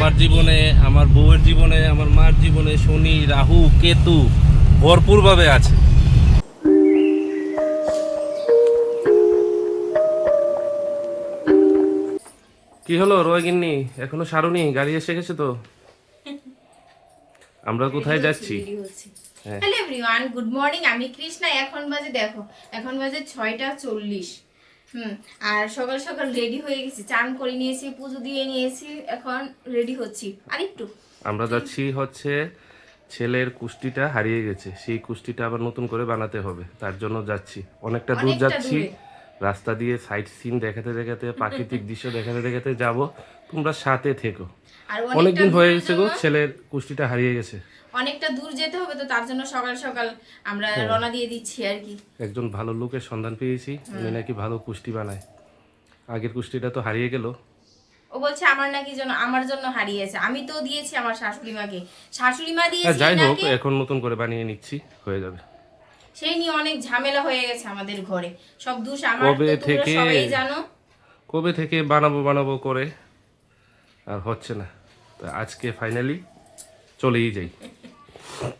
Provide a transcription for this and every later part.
আমার জীবনে, আমার বউয়ের জীবনে, আমার মার জীবনে শনি, রাহু, কেতু ভরপুরভাবে আছে। কি হলো রোহিণী, এখনো সারুনি? গাড়ি এসে গেছে তো? আমরা কোথায় যাচ্ছি? Hello everyone, good morning. আমি কৃষ্ণা। এখন বাজে দেখো, এখন বাজে 6টা 40। আর সকাল সকাল রেডি হয়ে গেছি, চান করে নিয়েছি, পুজো দিয়ে নিয়েছি, এখন রেডি হচ্ছি আরেকটু। আমরা যাচ্ছি হচ্ছে ছেলের কুষ্টিটা হারিয়ে গেছে, সেই কুষ্টিটা আবার নতুন করে বানাতে হবে, তার জন্য যাচ্ছি। অনেকটা দূর যাচ্ছি, রাস্তা দিয়ে সাইট সিন দেখাতে দেখাতে, প্রাকৃতিক দৃশ্য দেখাতে দেখাতে যাব। তোমরা সাথে থেকো। অনেকদিন হয়ে গেছে গো, ছেলের কুষ্টিটা হারিয়ে গেছে। অনেকটা দূর যেতে হবে, তো তার জন্য সকাল সকাল আমরা রওনা দিয়ে দিচ্ছি আর কি। একজন ভালো লোকের সন্ধান পেয়েছি, উনি নাকি ভালো কুষ্টি বানায়। আগের কুষ্টিটা তো হারিয়ে গেল। ও বলছে আমার নাকি আমার জন্য হারিয়েছে। আমি তো দিয়েছি আমার শাশুড়ি মাকে, শাশুড়ি মা দিয়েছে। যাই হোক, এখন নতুন করে বানিয়ে নিচ্ছি, হয়ে যাবে। সেই নিয়ে অনেক ঝামেলা হয়ে গেছে আমাদের ঘরে, সব দোষ আমার। তো তোমরা সবাই জানো কবে থেকে বানাবো বানাবো করে আর হচ্ছে না, তো আজকে ফাইনালি চলেই যাই,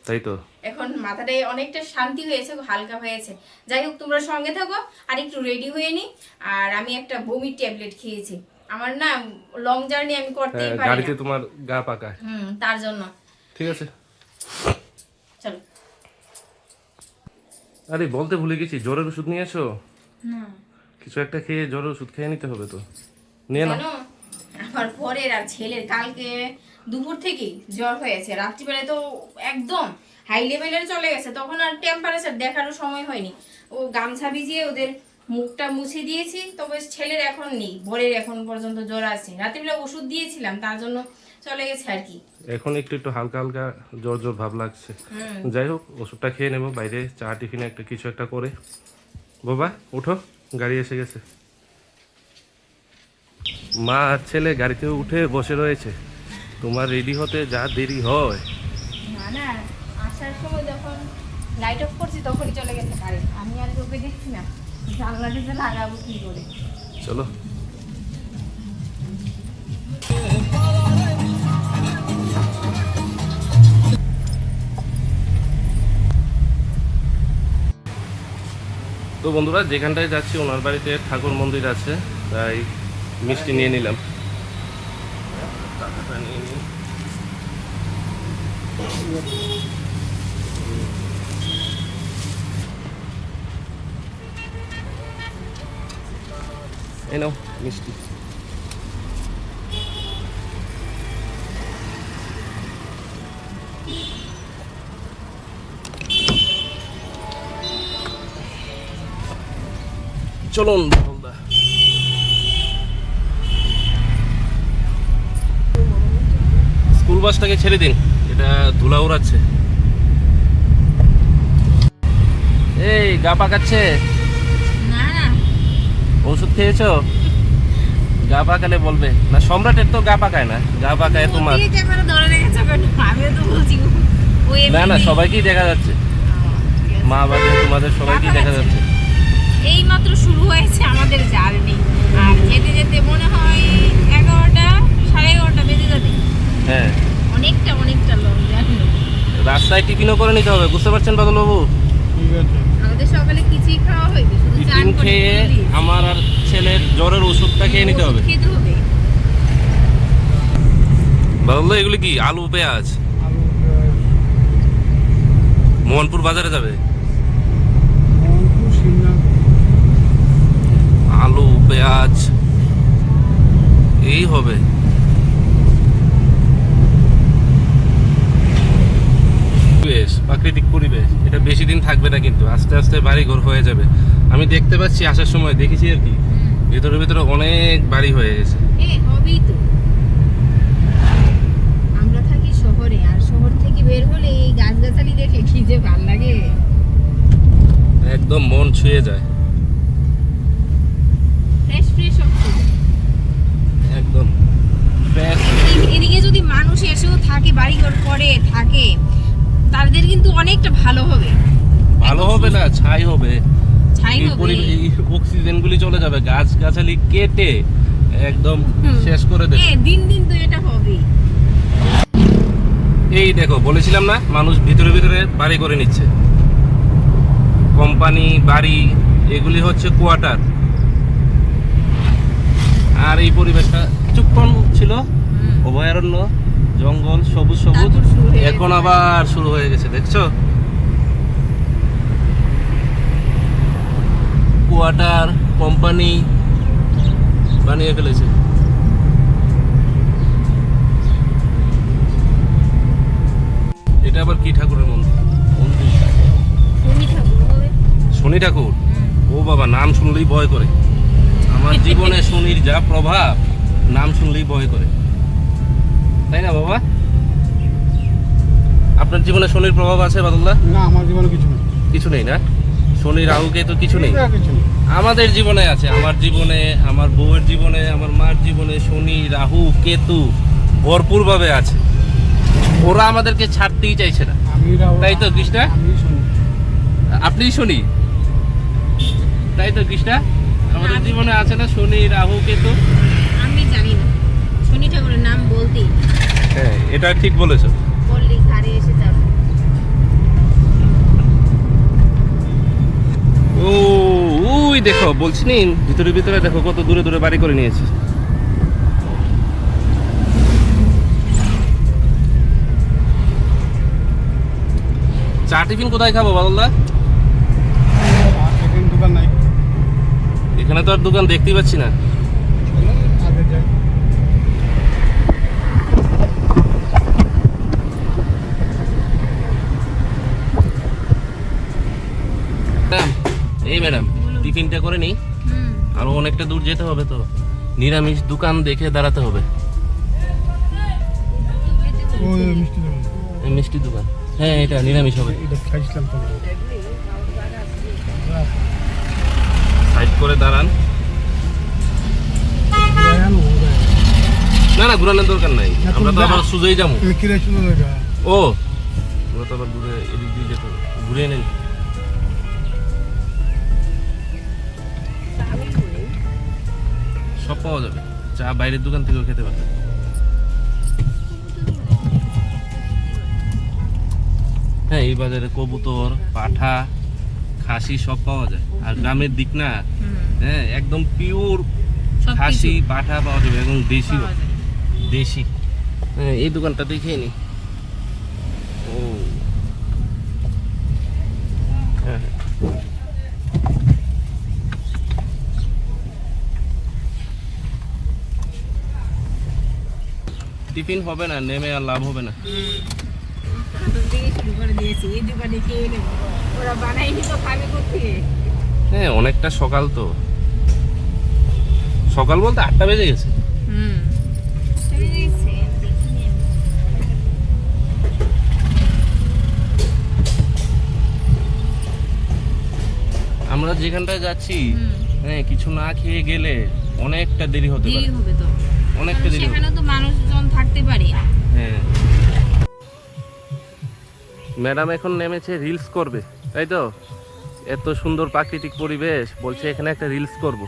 তাই তো। এখন মাথাটায় অনেকটা শান্তি হয়েছে, হালকা হয়েছে। যাই হোক, তোমরা সঙ্গে থাকো আর একটু রেডি হয়ে নি। আর আমি একটা বমির ট্যাবলেট খেয়েছি, আমার না লং জার্নি আমি করতেই পারি না, গাড়িতে তোমার গা পাকায়। তার জন্য। ঠিক আছে, চলো। আরে বলতে ভুলে গেছি, জ্বরের ওষুধ নিয়ে এসো। না, কিছু একটা খেয়ে জ্বরের ওষুধ খেয়ে নিতে হবে তো, নিয়ে নাও। আমার পরের আর ছেলের কালকে দুপুর থেকেই জ্বর হয়েছে, রাত্রিবেলায় তো একদম হাই লেভেলের চলে গেছে, তখন আর টেম্পারেচার দেখারও সময় হয়নি। ও গামছা ভিজিয়ে ওদের মুখটা মুছে দিয়েছি, তবে ছেলের এখন নেই, ভোরের এখন পর্যন্ত জ্বর আছে। রাত্রিবেলা ওষুধ দিয়েছিলাম, তার জন্য চলে গেছে আর কি। এখন একটু একটু হালকা হালকা জ্বর জ্বর ভাব লাগছে। যাই হোক, ওষুধটা খেয়ে নেবো, বাইরে চা টিফিনে একটা কিছু একটা করে। বাবা উঠো, গাড়ি এসে গেছে। মা আর ছেলে গাড়িতে উঠে বসে রয়েছে। তোমার রেডি হতে যা দেরি হয়। না না, আসার সময় যখন লাইট অফ করছি তখনই চলে গেছে কারেন্ট। আমি আর চোখে দেখছি না, জানলাটিতে লাগাবো কি করে। চলো। তো বন্ধুরা, যেখানটায় যাচ্ছি ওনার বাড়িতে ঠাকুর মন্দির আছে, তাই মিষ্টি নিয়ে নিলাম। টাকাটা নিয়ে নিই। এই নাও মিষ্টি। চলুন বলদা। স্কুল বাসটাকে ছেড়ে দিন, এটা ধুলা উড়াচ্ছে। এই গা পাকাচ্ছে? না না, ওষুধ খেয়েছো? গা পাকালে বলবে না। সম্রাটের তো গা পাকায় না, গা পাকায় তোমার। না না, সবাইকেই দেখা যাচ্ছে, মা বাবা তোমাদের সবাইকেই দেখা যাচ্ছে। এই মাত্র শুরু হয়েছে আমাদের জার্নি, আর যেতে যেতে মনে হয় 11টা 11:30 বেজে যাবে। হ্যাঁ, অনেকটা অনেকটা লং জার্নি। রাস্তায় টিফিনও করে নিতে হবে, বুঝতে পারছেন বাদল বাবু? ঠিক আছে। আমাদের সকালে কিছুই খাওয়া হয়নি, শুধু চান টিফিন করে খেয়ে আমার আর ছেলের জ্বরের ওষুধটা খেয়ে নিতে হবে। খেতে হবে। বাদল, এগুলি কি আলু পেঁয়াজ? মোহনপুর বাজারে যাবে, আলু পেঁয়াজ এই হবে। প্রাকৃতিক পরিবেশ, এটা বেশি দিন থাকবে না, কিন্তু আস্তে আস্তে বাড়ি ঘর হয়ে যাবে। আমি দেখতে পাচ্ছি, আসার সময় দেখেছি আর কি, ভিতরে ভিতরে অনেক বাড়ি হয়ে গেছে। হবেই তো। আমরা থাকি শহরে, আর শহর থেকে বের হলে এই গাছগাছালি দেখে কি যে ভালো লাগে, একদম মন ছুঁয়ে যায়। ফ্রেশ ফ্রেশ অক্সিজেন একদম ফ্রেশ। এদিকে যদি মানুষ এসেও থাকে, বাড়িঘর করে থাকে, তাদের কিন্তু অনেকটা ভালো হবে। ভালো হবে না, ছাই হবে, ছাই হবে, অক্সিজেন গুলি চলে যাবে, গাছ গাছালি কেটে একদম শেষ করে দেবে। দিন দিন তো এটা হবে। এই দেখো বলেছিলাম না, মানুষ ভিতরে ভিতরে বাড়ি করে নিচ্ছে। কোম্পানি, বাড়ি, এগুলি হচ্ছে কোয়ার্টার। আর এই পরিবেশটা চুপকন ছিল, অভয়ারণ্য, জঙ্গল, সবুজ সবুজ, তারপর শুরু হয়ে এখন গেছে। আবার শুরু হয়ে গেছে, দেখছো? কোয়ার্টার, কোম্পানি বানিয়ে ফেলেছে। এটা আবার কি ঠাকুরের মন্দির? শনি ঠাকুর হবে। শনি ঠাকুর? ও বাবা, নাম শুনলেই ভয় করে। আমার জীবনে শনির যা প্রভাব, নাম শুনলেই ভয় করে, তাই না বাবা? আপনার জীবনে শনির প্রভাব আছে বাদুল্লাহ? না, আমার জীবনে কিছু নেই। কিছু নেই না? শনি রাহুকে তো কিছু নেই। কিছু নেই। আমাদের জীবনে আছে, আমার জীবনে, আমার বউয়ের জীবনে, আমার মার জীবনে শনি, রাহু, কেতু ভরপুর ভাবে আছে। ওরা আমাদেরকে ছাড়তেই চাইছে না, তাই তো কৃষ্ণা? আমি শুনি। আপনি শনি, তাই তো কৃষ্ণা? আমাদের জীবনে আছে না শনি, রাহু, কেতু? আমি জানি না, শনি ঠাকুরের নাম বলতেই হ্যাঁ, এটা ঠিক বলেছো। বললি ঘাড়ে এসে যাবে। ও ওই দেখো, বলছি নি, ভিতরে ভিতরে দেখো কত দূরে দূরে বাড়ি করে নিয়েছে। চা টিফিন কোথায় খাবো বাদুল্লাহ? আর সেকেন্ড দোকান নাই। এখানে তো আর দোকান দেখতেই পাচ্ছি না। চলো, আগে যাই। ম্যাডাম, এই ম্যাডাম, টিফিনটা করে নিই, আরো অনেকটা দূর যেতে হবে তো। নিরামিষ দোকান দেখে দাঁড়াতে হবে। ওই মিষ্টি দোকান। এই মিষ্টি দোকান, হ্যাঁ এটা নিরামিষ হবে। এটা খাইছিলাম তো। সাইড করে দাঁড়ান। রায়ান ও রায়ান। না না, ঘুরানোর দরকার নাই, না, আমরা তো তুমি আবার যা। সুজেই যাবো। কি রে শুনো এটা? ও, আমরা তো আবার ঘুরে এদিক দিয়ে যেতে হবে। ঘুরিয়ে নেন। সব পাওয়া যাবে, চা বাইরের দোকান থেকেও খেতে পারবে। হ্যাঁ, এই বাজারে কবুতর, পাঠা, খাসি সব পাওয়া যায়। আর গ্রামের দিক না, হ্যাঁ একদম পিওর খাসি, পাঠা পাওয়া যাবে, এবং দেশিও, দেশি। হ্যাঁ, এই দোকানটাতেই খেয়ে নি। ও হ্যাঁ, টিফিন হবে না, নেমে আর লাভ হবে না। শুরু করে দিয়েছি, এই দোকানে খেয়ে নেবো। ওরা বানাইনি তো খাবে কোথেকে? হ্যাঁ, অনেকটা সকাল তো, সকাল বলতে 8টা বেজে গেছে। আমরা যেখানটায় যাচ্ছি, হ্যাঁ কিছু না খেয়ে গেলে অনেকটা দেরি হতে পারে, দেরি হবে তো, অনেকটা দেরি হবে। সেখানে তো মানুষজন থাকতে পারে। হ্যাঁ, ম্যাডাম এখন নেমেছে রিলস করবে, তাই তো? এত সুন্দর প্রাকৃতিক পরিবেশ, বলছে এখানে একটা রিলস করব।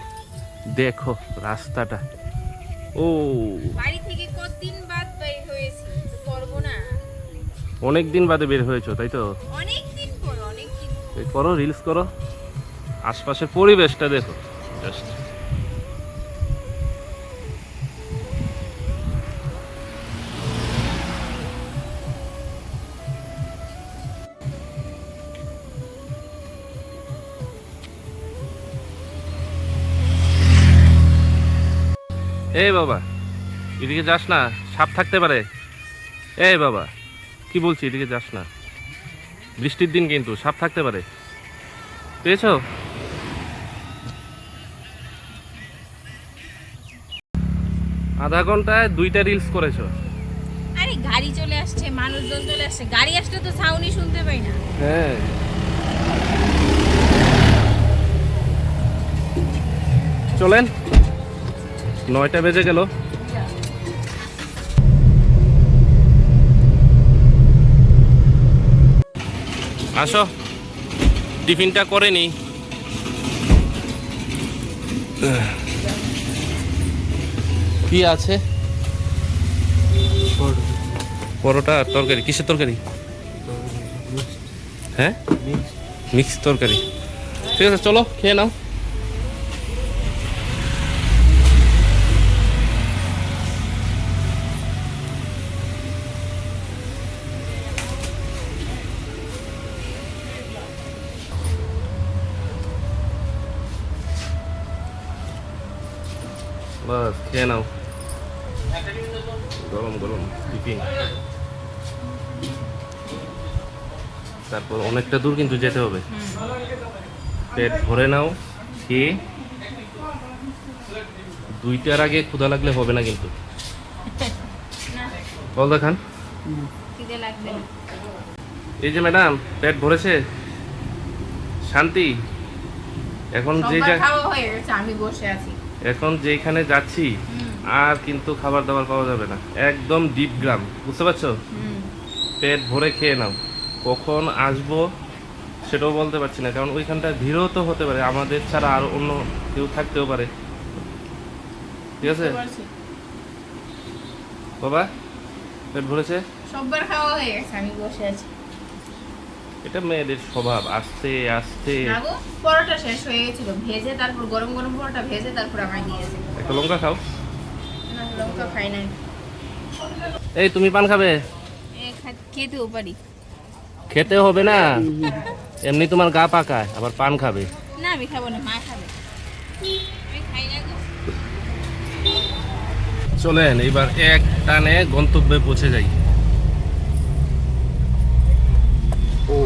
দেখো রাস্তাটা, ও বাড়ি থেকে কতদিন বাদ বের হয়েছি, তো করবো না? অনেক দিন বাদে বের হয়েছো, তাই তো? অনেকদিন পর, অনেকদিন পর। এই করো, রিলস করো, আশপাশের পরিবেশটা দেখো জাস্ট। এই বাবা, এদিকে যাস না, সাপ থাকতে পারে। এই বাবা, কি বলছি, এদিকে যাস না, বৃষ্টির দিন কিন্তু সাপ থাকতে পারে, পেয়েছো? আধা ঘন্টায় 2টা রিলস করেছো। আরে গাড়ি চলে আসছে, মানুষজন চলে আসছে, গাড়ি আসলে তো সাউন্ডই শুনতে পাই না। হ্যাঁ, চলেন, 9টা বেজে গেল। আসো, টিফিনটা করে নি। কি আছে? পরোটা আর তরকারি, কিসের তরকারি? হ্যাঁ, মিক্স তরকারি। ঠিক আছে, চলো খেয়ে নাও। বাস খেয়ে নাও, গরম গরম টিফিন। তারপর অনেকটা দূর কিন্তু যেতে হবে, পেট ভরে নাও, খেয়ে 2টার আগে ক্ষুধা লাগলে হবে না কিন্তু। বল দেখান। খিদে লাগবে না। এই যে ম্যাডাম, পেট ভরেছে, শান্তি। এখন যে সবার খাওয়া হয়ে গেছে, আমি বসে আছি। এখন যেখানে যাচ্ছি আর কিন্তু খাবার দাবার পাওয়া যাবে না, একদম ডিপ গ্রাম, বুঝতে পারছো? পেট ভরে খেয়ে নাও। কখন আসবো সেটাও বলতে পারছি না, কারণ ওইখানটা ভিড়ও তো হতে পারে, আমাদের ছাড়া আর অন্য কেউ থাকতেও পারে। ঠিক আছে বাবা, পেট ভরেছে, সবার খাওয়া হয়ে গেছে, আমি বসে আছি। এটা মেয়েদের স্বভাব, আস্তে আস্তে। না গো, পরোটা শেষ হয়ে গেছিল ভেজে, তারপর গরম গরম পরোটা ভেজে তারপর আমায় দিয়েছে। একটা লঙ্কা খাও। না, লঙ্কা খাই নাই। এই তুমি পান খাবে? খেতেও পারি। খেতে হবে না, এমনি তোমার গা পাকায়, আবার পান খাবে? না, আমি খাবো না, মা খাবে। আমি খাই না গো। চলেন এবার এক টানে গন্তব্যে পৌঁছে যাই। ও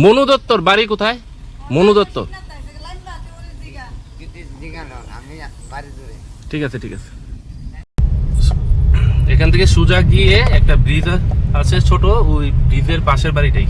মনু দত্তর বাড়ি কোথায়? মনু দত্ত, ঠিক আছে ঠিক আছে। এখান থেকে সোজা গিয়ে একটা ব্রিজ আছে ছোট, ওই ব্রিজের পাশের বাড়িটাই।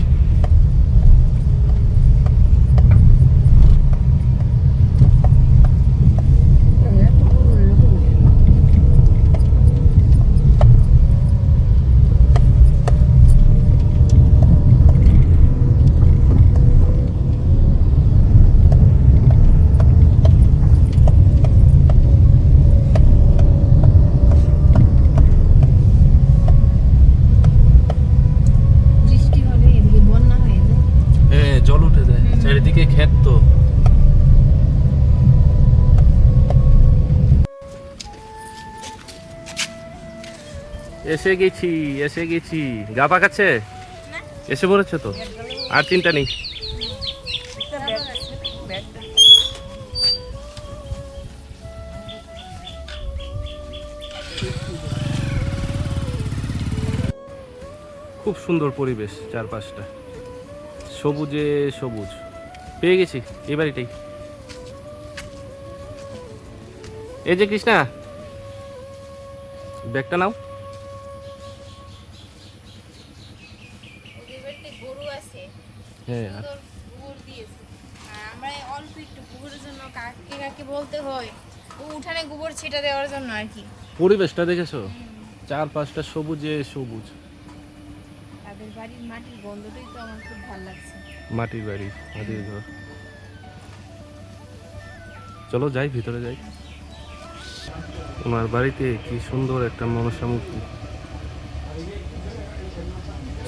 বৃষ্টি হলে এদিকে বন্যা হয়ে যায়। হ্যাঁ, জল উঠে যায়, চারিদিকে ক্ষেত তো। এসে গেছি এসে গেছি। গা পাকাচ্ছে? এসে পড়েছে তো, আর চিন্তা নেই। খুব সুন্দর পরিবেশ, চারপাশটা সবুজে সবুজ। পেয়ে গেছি এই বাড়িটাই। এই যে কৃষ্ণা, ব্যাগটা নাও। ওদের বাড়িতে গরু আছে, হ্যাঁ, সুন্দর গোবর দিয়েছে। আর আমরা অল্প একটু গোবরের জন্য কাকে কাকে বলতে হয়, ও উঠানে গোবর ছিটা দেওয়ার জন্য আর কি। পরিবেশটা দেখেছো, চারপাশটা সবুজে সবুজ। তাদের বাড়ির মাটির গন্ধটাই তো আমার খুব ভালো লাগছে। মাটির বাড়ি, মাটির ঘর। চলো যাই, ভিতরে যাই। ওনার বাড়িতে কি সুন্দর একটা মনসা মূর্তি,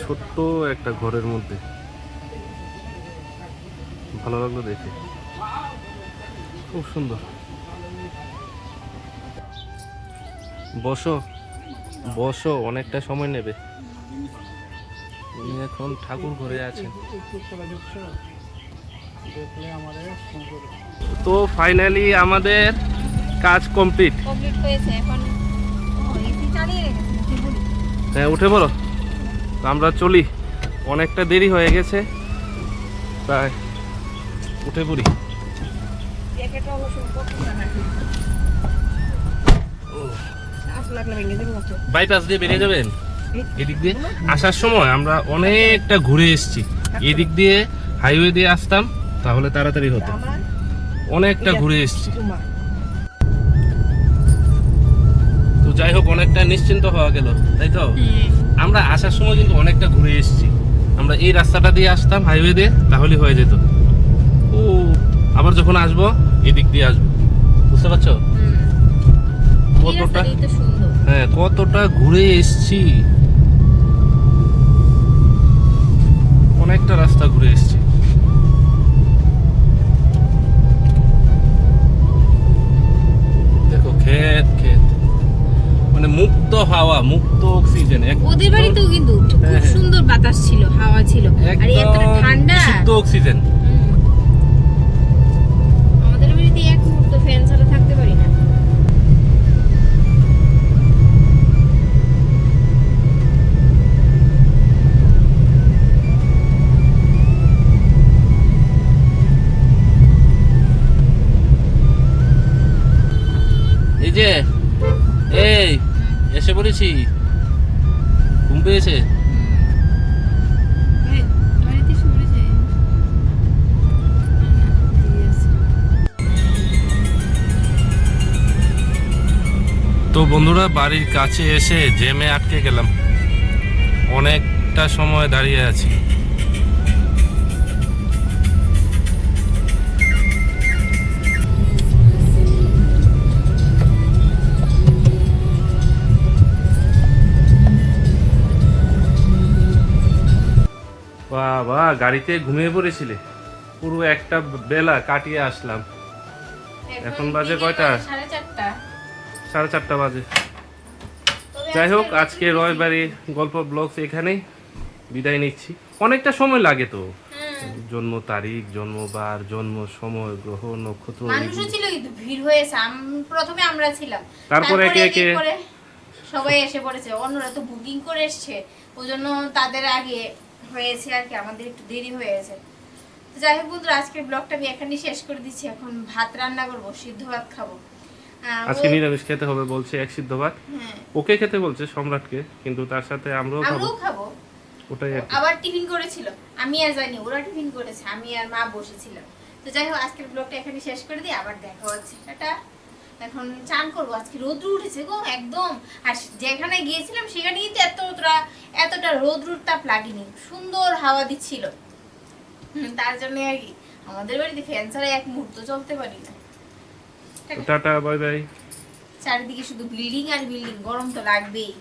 ছোট্ট একটা ঘরের মধ্যে। ভালো লাগলো দেখে, খুব সুন্দর। বসো বসো, অনেকটা সময় নেবে। উনি এখন ঠাকুর ঘরে আছেন। তো ফাইনালি আমাদের কাজ কমপ্লিট হয়েছে। এখন এসি চালিয়ে রেখেছে। হ্যাঁ, উঠে বলো। তো আমরা চলি, অনেকটা দেরি হয়ে গেছে, তাই উঠে পড়ি। জ্যাকেটটা অবশ্য পছন্দ না। বাইপাস দিয়ে বেরিয়ে যাবেন। এদিক দিয়ে আসার সময় আমরা অনেকটা ঘুরে এসেছি, এদিক দিয়ে হাইওয়ে দিয়ে আসতাম তাহলে তাড়াতাড়ি হতো, অনেকটা ঘুরে এসেছি। তো যাই হোক, অনেকটা নিশ্চিন্ত হওয়া গেল, তাই তো? আমরা আসার সময় কিন্তু অনেকটা ঘুরে এসেছি, আমরা এই রাস্তাটা দিয়ে আসতাম, হাইওয়ে দিয়ে, তাহলে হয়ে যেত। ও আবার যখন আসবো এদিক দিয়ে আসবো, বুঝতে পারছো কতটা? তো সুন্দর। হ্যাঁ, কতটা ঘুরে এসছি, অনেকটা রাস্তা ঘুরে এসছি। দেখো ক্ষেত ক্ষেত, মানে মুক্ত হাওয়া, মুক্ত অক্সিজেন। ওদের বাড়িতেও কিন্তু খুব হ্যাঁ। সুন্দর বাতাস ছিল, হাওয়া ছিল, আর এতটা ঠান্ডা। শুদ্ধ অক্সিজেন। আমাদের বাড়িতে এক মুহূর্ত ফ্যান ছাড়া থাকতে পারি না। এই যে এই এসে পড়েছি, ঘুম পেয়েছে। বাড়িতে শুয়ে যায়। তো বন্ধুরা, বাড়ির কাছে এসে জ্যামে আটকে গেলাম, অনেকটা সময় দাঁড়িয়ে আছি। বাবা, গাড়িতে ঘুমিয়ে পড়েছিলে, পুরো একটা বেলা কাটিয়ে আসলাম। এখন বাজে কয়টা? 4:30। 4:30 বাজে। যাই হোক, আজকে রবিবারে গল্প ব্লগস এখানেই বিদায় নিচ্ছি। অনেকটা সময় লাগে তো, জন্ম তারিখ, জন্মবার, জন্ম সময়, গ্রহ নক্ষত্র, মানুষও ছিল কিন্তু ভিড় হয়েছে। প্রথমে আমরা ছিলাম, তারপরে একে একে করে সবাই এসে পড়েছে। অন্যরা তো বুকিং করে এসছে, ওজন্য তাদের আগে হয়েছে আর কি, আমাদের একটু দেরি হয়েছে। তো যাই হোক বন্ধুরা, আজকের ব্লগটা আমি এখানেই শেষ করে দিচ্ছি। এখন ভাত রান্না করব, সিদ্ধ ভাত খাবো। আজকে নিরামিষ খেতে হবে বলছে, এক সিদ্ধ ভাত। হ্যাঁ, ওকে খেতে বলছে, সম্রাটকে, কিন্তু তার সাথে আমরাও খাবো, আমরাও খাবো। ওটাই আর কি। আবার টিফিন করেছিল, আমি আর জানি, ওরা টিফিন করেছে, আমি আর মা বসেছিলাম। তো যাই হোক, আজকের ব্লগটা এখানে শেষ করে দিই, আবার দেখা হচ্ছে, টাটা। এখন চান করবো, আজকে রোদ্র উঠেছে গো একদম। আর যেখানে গিয়েছিলাম সেখানে কিন্তু এতটা রোদ্রুর তাপ লাগেনি, সুন্দর হাওয়া দিচ্ছিল। তার জন্য আর কি, আমাদের বাড়িতে ফ্যান ছাড়া এক মুহূর্ত চলতে পারি না। Tata, bye bye. চারিদিকে শুধু বিল্ডিং আর বিল্ডিং, গরম তো লাগবেই।